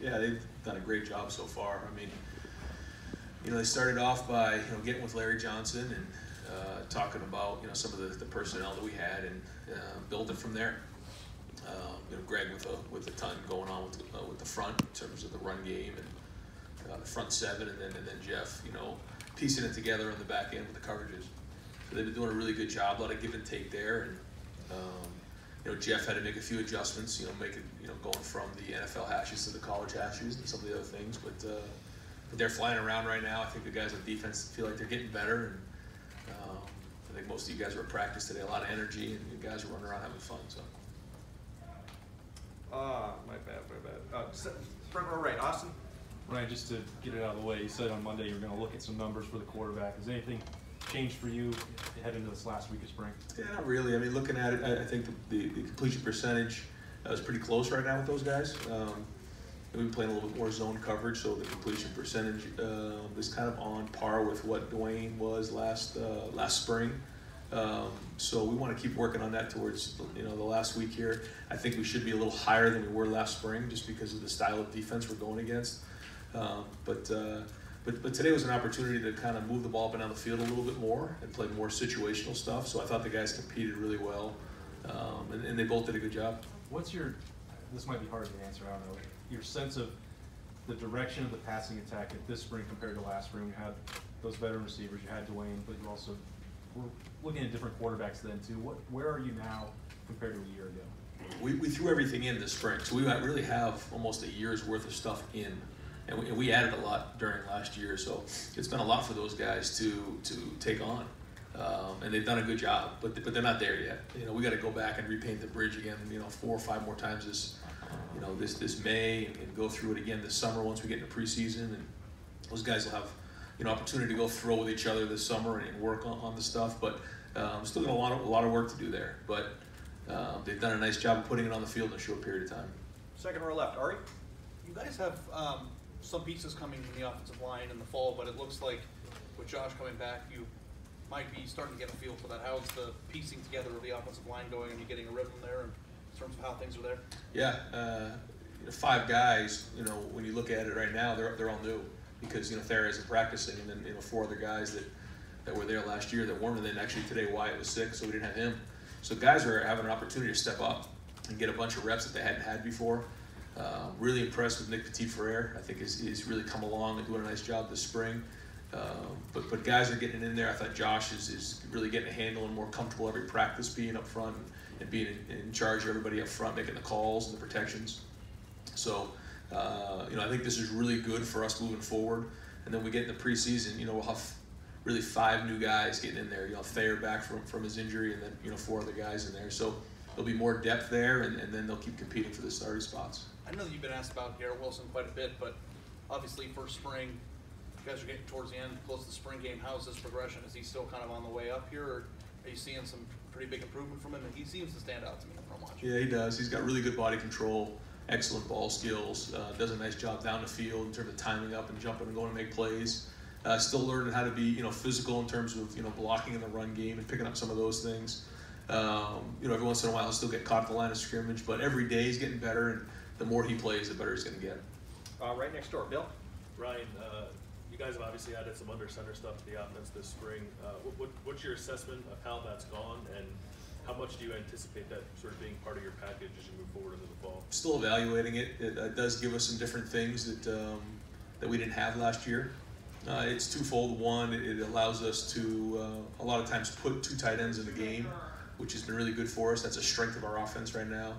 Yeah, they've done a great job so far. I mean, they started off by getting with Larry Johnson and talking about some of the personnel that we had and building from there. Greg with a ton going on with the front in terms of the run game and the front seven, and then Jeff piecing it together on the back end with the coverages. So they've been doing a really good job. A lot of give and take there, and Jeff had to make a few adjustments. Going from the NFL hashes to the college hashes and some of the other things, but they're flying around right now. I think the guys on defense feel like they're getting better, and I think most of you guys were at practice today. A lot of energy, and you guys are running around having fun. So. My bad. Front row right, Austin. Ryan, just to get it out of the way, you said on Monday you were going to look at some numbers for the quarterback. Has anything changed for you heading into this last week of spring? Yeah, not really. I mean, looking at it, I think the completion percentage is pretty close right now with those guys. We've been playing a little bit more zone coverage, so the completion percentage is kind of on par with what Dwayne was last spring. So we want to keep working on that towards the last week here. I think we should be a little higher than we were last spring just because of the style of defense we're going against. But today was an opportunity to kind of move the ball up and down the field a little bit more and play more situational stuff. So I thought the guys competed really well, and they both did a good job. This might be hard to answer, I don't know, your sense of the direction of the passing attack at this spring compared to last spring? You had those veteran receivers, you had Dwayne, but you also were looking at different quarterbacks then too. Where are you now compared to a year ago? We threw everything in this spring, so we really have almost a year's worth of stuff in. And we added a lot during last year, so it's been a lot for those guys to take on, and they've done a good job. But they're not there yet. We got to go back and repaint the bridge again. 4 or 5 more times this May, and go through it again this summer once we get into preseason. And those guys will have opportunity to go throw with each other this summer and work on the stuff. But still got a lot of work to do there. But they've done a nice job of putting it on the field in a short period of time. Second row left, Ari. You guys have some pieces coming in the offensive line in the fall, but it looks like with Josh coming back, you might be starting to get a feel for that. How's the piecing together of the offensive line going? Are you getting a rhythm there in terms of how things are there? Yeah, 5 guys. When you look at it right now, they're all new because Thayer isn't practicing, and then 4 other guys that were there last year that weren't. And then actually today Wyatt was sick, so we didn't have him. So guys are having an opportunity to step up and get a bunch of reps that they hadn't had before. Really impressed with Nick Petit-Frere. I think he's really come along and doing a nice job this spring. But guys are getting in there. I thought Josh is really getting a handle and more comfortable every practice being up front and being in charge of everybody up front, making the calls and the protections. So, I think this is really good for us moving forward. And then we get in the preseason, we'll have really 5 new guys getting in there. Thayer back from his injury, and then 4 other guys in there. So there'll be more depth there, and then they'll keep competing for the starting spots. I know that you've been asked about Garrett Wilson quite a bit, but obviously first spring, you guys are getting towards the end, close to the spring game. How's this progression? Is he still kind of on the way up here, or are you seeing some pretty big improvement from him? And he seems to stand out to me from watching. Yeah, he does. He's got really good body control, excellent ball skills, does a nice job down the field in terms of timing up and jumping and going to make plays. Still learning how to be, physical in terms of, blocking in the run game and picking up some of those things. Every once in a while he'll still get caught at the line of scrimmage, but every day he's getting better, and the more he plays, the better he's going to get. Right next door, Bill. Ryan, you guys have obviously added some under center stuff to the offense this spring. What's your assessment of how that's gone, and how much do you anticipate that sort of being part of your package as you move forward into the fall? Still evaluating it. It does give us some different things that we didn't have last year. It's twofold. One, it allows us to a lot of times put 2 tight ends in the game, which has been really good for us. That's a strength of our offense right now.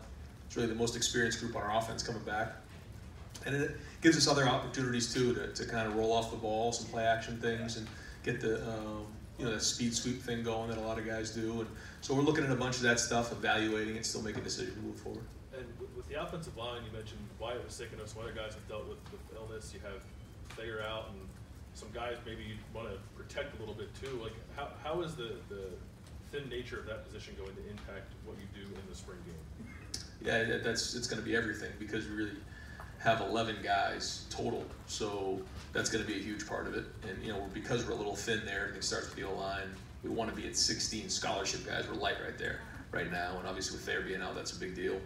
It's really the most experienced group on our offense coming back. And it gives us other opportunities too to kind of roll off the ball, some play action things, and get the that speed sweep thing going that a lot of guys do. And so we're looking at a bunch of that stuff, evaluating it, still making a decision to move forward. And with the offensive line, you mentioned Wyatt was sick, and some other guys have dealt with illness. You have Thayer out, and some guys maybe you want to protect a little bit too. Like how is the thin nature of that position going to impact what you do in the spring game? Yeah, it's going to be everything, because we really have 11 guys total, so that's going to be a huge part of it. And because we're a little thin there, everything starts with the O-line. We want to be at 16 scholarship guys. We're light right there right now, and obviously with Thayer being out, that's a big deal.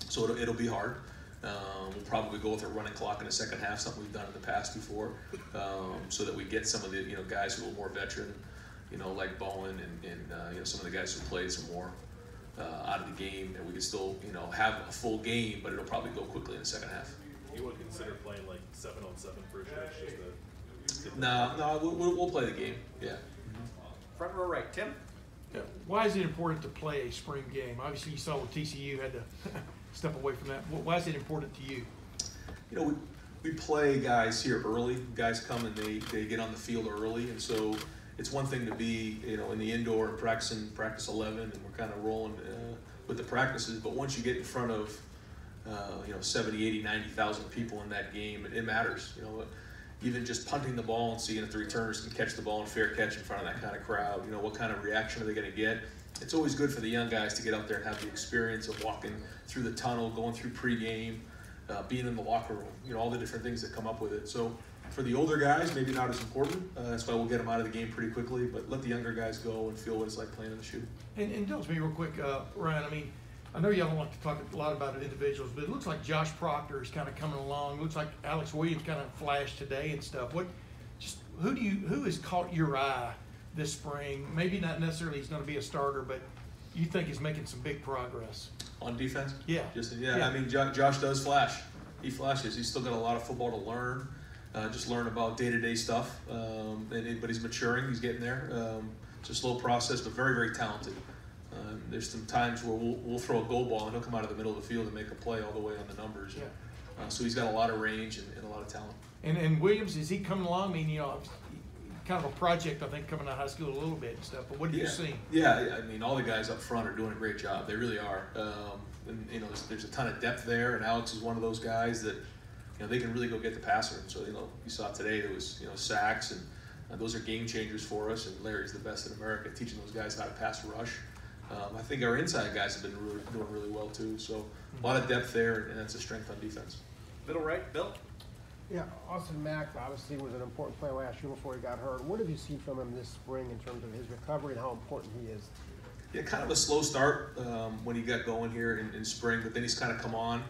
So it'll be hard. We'll probably go with a running clock in the second half, something we've done in the past before, so that we get some of the guys who are a little more veteran, like Bowen and some of the guys who played some more out of the game, and we can still have a full game, but it'll probably go quickly in the second half. You would consider playing like 7-on-7 for a stretch, just to No, we'll play the game. Yeah. Front row right, Tim? Yeah. Why is it important to play a spring game? Obviously, you saw what TCU had to step away from that. Why is it important to you? We play guys here early. Guys come and they get on the field early, and so it's one thing to be in the indoor and practicing practice 11, and we're kind of rolling with the practices. But once you get in front of 70, 80, 90,000 people in that game, it matters. Even just punting the ball and seeing if the returners can catch the ball in fair catch in front of that kind of crowd, what kind of reaction are they going to get? It's always good for the young guys to get out there and have the experience of walking through the tunnel, going through pregame, being in the locker room, all the different things that come up with it. So for the older guys, maybe not as important. That's why we'll get them out of the game pretty quickly, but let the younger guys go and feel what it's like playing in the shoe. And indulge me real quick, Ryan. I know y'all don't like to talk a lot about it individuals, but it looks like Josh Proctor is kind of coming along. It looks like Alex Williams kind of flashed today and stuff. Who has caught your eye this spring? Maybe not necessarily he's going to be a starter, but you think is making some big progress On defense? Yeah. Josh does flash. He flashes. He's still got a lot of football to learn. Just learn about day-to-day stuff. But he's maturing. He's getting there. It's a slow process, but very, very talented. There's some times where we'll throw a goal ball and he'll come out of the middle of the field and make a play all the way on the numbers. Yeah. So he's got a lot of range and a lot of talent. And Williams, is he coming along? Kind of a project, I think, coming out of high school a little bit and stuff. But what do you see? Yeah, all the guys up front are doing a great job. They really are. There's a ton of depth there, and Alex is one of those guys that they can really go get the passer. And so you saw today there was sacks, and those are game changers for us. And Larry's the best in America teaching those guys how to pass rush. I think our inside guys have been doing really well too. So a lot of depth there, and that's a strength on defense. Middle right, Bill? Yeah, Austin Mack obviously was an important player last year before he got hurt. What have you seen from him this spring in terms of his recovery and how important he is? Yeah, kind of a slow start when he got going here in spring, but then he's kind of come on.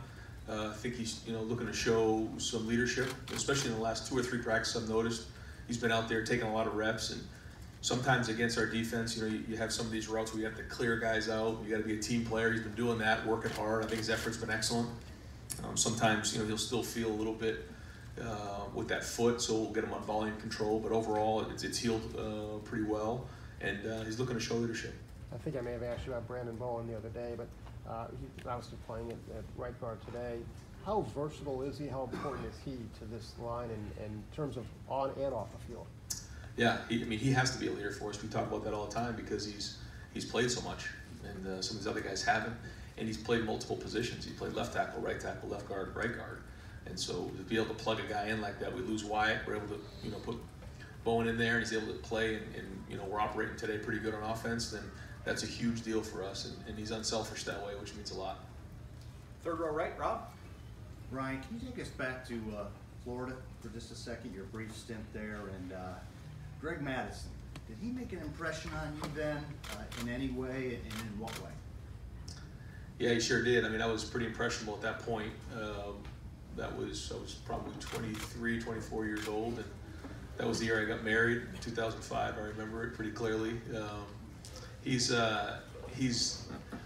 I think he's looking to show some leadership, especially in the last 2 or 3 practices. I've noticed he's been out there taking a lot of reps, and sometimes against our defense, you have some of these routes where you have to clear guys out. You got to be a team player. He's been doing that, working hard. I think his effort's been excellent. Sometimes he'll still feel a little bit with that foot, so we'll get him on volume control. But overall, it's healed pretty well, and he's looking to show leadership. I think I may have asked you about Brandon Bowen the other day, but he's obviously playing at right guard today. How versatile is he? How important is he to this line in terms of on and off the field? Yeah, he has to be a leader for us. We talk about that all the time because he's played so much, and some of these other guys haven't. And he's played multiple positions. He played left tackle, left guard, right guard. And so to be able to plug a guy in like that, we lose Wyatt. We're able to put Bowen in there, and he's able to play. And we're operating today pretty good on offense. Then that's a huge deal for us, and he's unselfish that way, which means a lot. Third row right, Rob? Ryan, can you take us back to Florida for just a second, your brief stint there, and Greg Madison, did he make an impression on you then in any way, and in what way? Yeah, he sure did. I was pretty impressionable at that point. I was probably 23, 24 years old, and that was the year I got married in 2005. I remember it pretty clearly. He's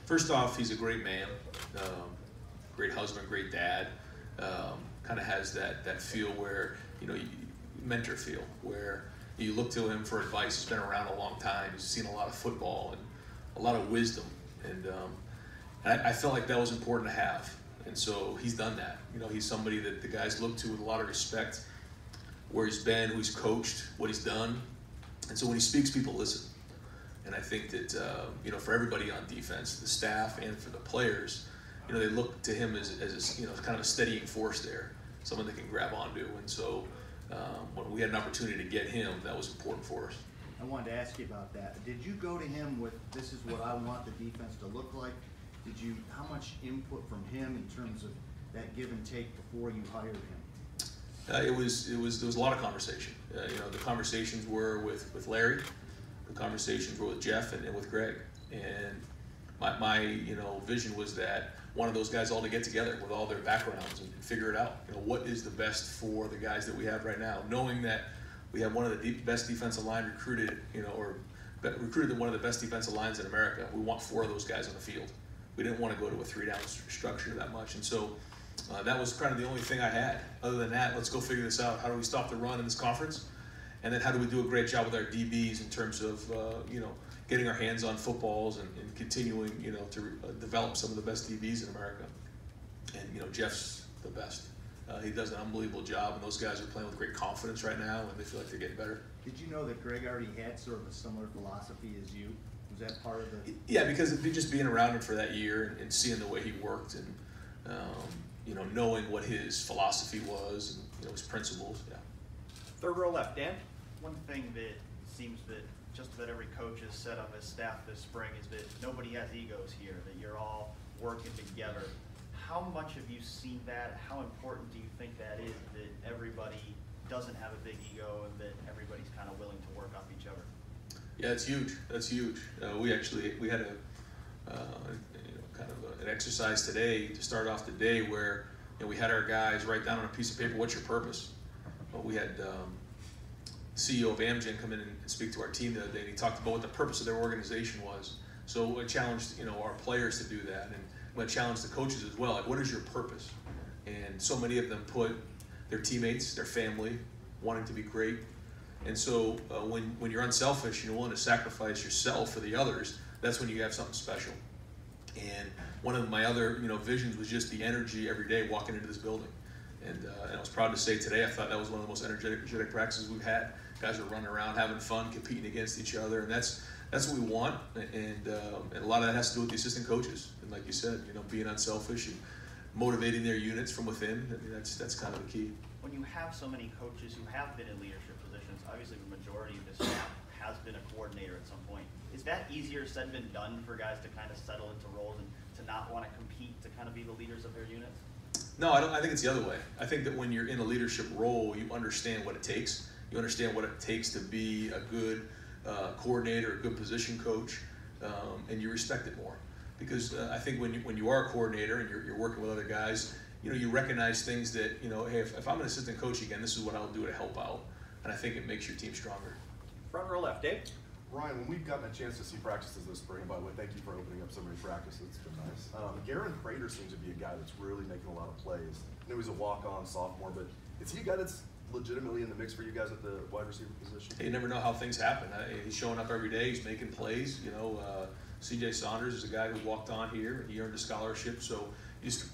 first off, he's a great man, great husband, great dad. Kind of has that feel where mentor feel, where you look to him for advice. He's been around a long time. He's seen a lot of football and a lot of wisdom, and I felt like that was important to have. And so he's done that. He's somebody that the guys look to with a lot of respect, where he's been, who he's coached, what he's done. And so when he speaks, people listen. And I think that, for everybody on defense, the staff and for the players, they look to him as kind of a steadying force there, someone they can grab onto. And so when we had an opportunity to get him, that was important for us. I wanted to ask you about that. Did you go to him with, this is what I want the defense to look like? How much input from him in terms of that give and take before you hired him? There was a lot of conversation. The conversations were with Larry, the conversations were with Jeff and with Greg. And my vision was that one of those guys all to get together with all their backgrounds and figure it out. What is the best for the guys that we have right now, knowing that we have one of the best defensive line recruited, recruited one of the best defensive lines in America. We want 4 of those guys on the field. We didn't want to go to a 3-down structure that much, and so that was kind of the only thing I had. Other than that, let's go figure this out. How do we stop the run in this conference? And then how do we do a great job with our DBs in terms of getting our hands on footballs and continuing to develop some of the best DBs in America. And Jeff's the best. He does an unbelievable job, and those guys are playing with great confidence right now, and they feel like they're getting better. Did you know that Greg already had sort of a similar philosophy as you? Was that part of the? Yeah, because of just being around him for that year and seeing the way he worked and knowing what his philosophy was and his principles. Yeah. Third row left, Dan. One thing that seems that just about every coach has said on his staff this spring is that nobody has egos here, that you're all working together. How much have you seen that? How important do you think that is, that everybody doesn't have a big ego and that everybody's kind of willing to work off each other? Yeah, it's huge. That's huge. We had an exercise today to start off the day where we had our guys write down on a piece of paper, what's your purpose? We had CEO of Amgen come in and speak to our team the other day, and he talked about what the purpose of their organization was. So I challenged our players to do that, and I challenged the coaches as well. Like, what is your purpose? And so many of them put their teammates, their family, wanting to be great. And so when you're unselfish and you're willing to sacrifice yourself for the others, that's when you have something special. And one of my other visions was just the energy every day walking into this building. And I was proud to say today, I thought that was one of the most energetic practices we've had. Guys are running around, having fun, competing against each other, and that's what we want. And a lot of that has to do with the assistant coaches. And like you said, being unselfish and motivating their units from within. I mean, that's kind of the key. When you have so many coaches who have been in leadership positions, obviously the majority of the staff has been a coordinator at some point. Is that easier said than done for guys to kind of settle into roles and to not want to compete, to kind of be the leaders of their units? No, I think it's the other way. I think that when you're in a leadership role, you understand what it takes. You understand what it takes to be a good coordinator, a good position coach, and you respect it more. Because I think when you are a coordinator and you're working with other guys, you recognize things that, hey, if I'm an assistant coach again, this is what I'll do to help out. And I think it makes your team stronger. Front row left, Dave. Ryan, when we've gotten a chance to see practices this spring, by the way, thank you for opening up so many practices. It's been nice. Garen Prater seems to be a guy that's really making a lot of plays. I know he's a walk-on sophomore, but is he a guy that's legitimately in the mix for you guys at the wide receiver position? You never know how things happen. He's showing up every day. He's making plays. C.J. Saunders is a guy who walked on here. He earned a scholarship. So you just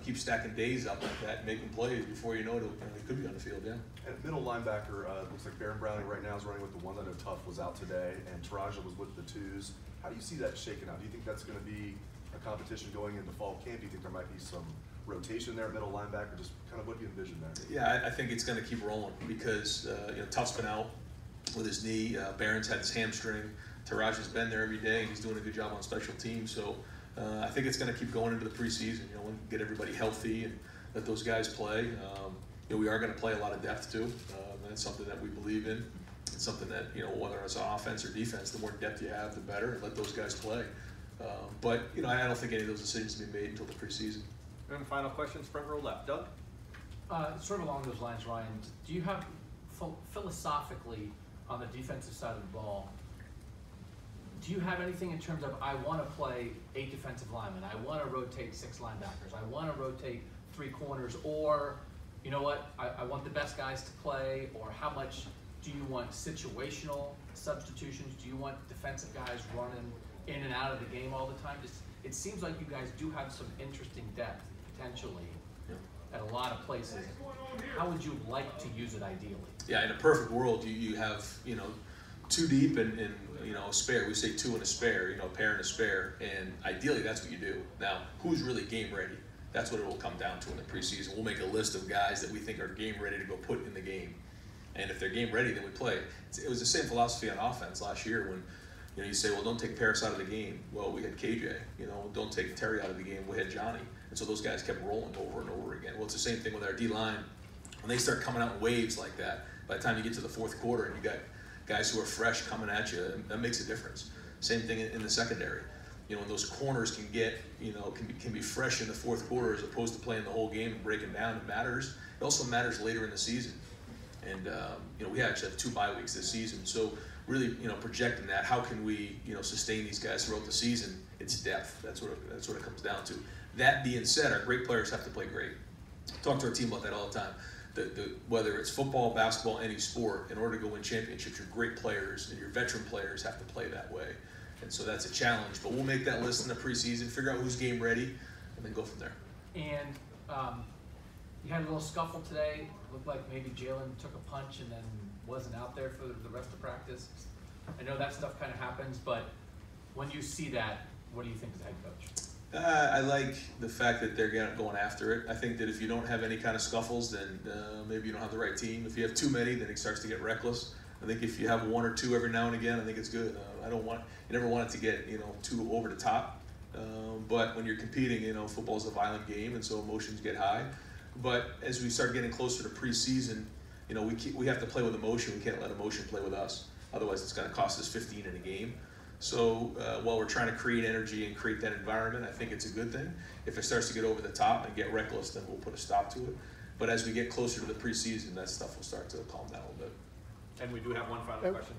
keep stacking days up like that, making plays before you know it. He could be on the field, yeah. And middle linebacker, looks like Baron Browning right now is running with the ones. I know Tuff was out today, and Taraja was with the twos. How do you see that shaking out? Do you think that's going to be a competition going into fall camp? Do you think there might be some rotation there at middle linebacker? Just kind of what do you envision there? Yeah, I think it's going to keep rolling because Tuff's been out with his knee. Baron's had his hamstring. Taraja's been there every day, and he's doing a good job on special teams. So I think it's going to keep going into the preseason. Get everybody healthy and let those guys play. We are going to play a lot of depth too. That's something that we believe in. It's something that whether it's on offense or defense, the more depth you have, the better. And let those guys play. But I don't think any of those decisions will be made until the preseason. And final questions, front row left, Doug. Sort of along those lines, Ryan. Do you have philosophically on the defensive side of the ball? Do you have anything in terms of, I want to play 8 defensive linemen, I want to rotate 6 linebackers, I want to rotate 3 corners, or, you know what, I want the best guys to play, or how much do you want situational substitutions? Do you want defensive guys running in and out of the game all the time? It seems like you guys do have some interesting depth, potentially, at a lot of places. How would you like to use it ideally? Yeah, in a perfect world, you have, 2 deep and a spare. We say 2 and a spare, a pair and a spare, and ideally that's what you do. Now, who's really game ready? That's what it will come down to in the preseason. We'll make a list of guys that we think are game ready to go put in the game, and if they're game ready, then we play. It was the same philosophy on offense last year when you say, well, don't take Paris out of the game. Well, we had KJ. Don't take Terry out of the game. We had Johnny, and so those guys kept rolling over and over again. Well, it's the same thing with our D-line. When they start coming out in waves like that, by the time you get to the 4th quarter and you got guys who are fresh coming at you, that makes a difference. Same thing in the secondary. you know, and those corners can get, you know, can be fresh in the fourth quarter as opposed to playing the whole game and breaking down. It matters. It also matters later in the season. And, you know, we actually have 2 bye weeks this season. So really, you know, projecting that, how can we, you know, sustain these guys throughout the season? It's depth. That's what it comes down to. That being said, our great players have to play great. Talk to our team about that all the time. Whether it's football, basketball, any sport, in order to go win championships, your great players and your veteran players have to play that way. And so that's a challenge. But we'll make that list in the preseason, figure out who's game ready, and then go from there. And you had a little scuffle today. Looked like maybe Jalen took a punch and then wasn't out there for the rest of practice. I know that stuff kind of happens, but when you see that, what do you think as head coach? I like the fact that they're going after it. I think that if you don't have any kind of scuffles, then maybe you don't have the right team. If you have too many, then it starts to get reckless. I think if you have 1 or 2 every now and again, I think it's good. You never want it to get, you know, too over the top. But when you're competing, you know, football's a violent game, and so emotions get high. But as we start getting closer to preseason, you know, we have to play with emotion. We can't let emotion play with us. Otherwise, it's going to cost us 15 in a game. So while we're trying to create energy and create that environment, I think it's a good thing. If it starts to get over the top and get reckless, then we'll put a stop to it. But as we get closer to the preseason, that stuff will start to calm down a little bit. And we do have one final question.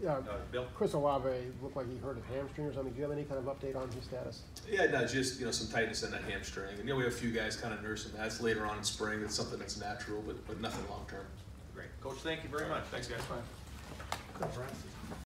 Bill? Chris Olave looked like he hurt his hamstring or something. Do you have any kind of update on his status? Yeah, no, just, you know, some tightness in that hamstring. And, you know, we have a few guys kind of nursing that. It's later on in spring. It's something that's natural, but nothing long term. Great. Coach, thank you very much. Thanks, guys. Fine. Good, Brian.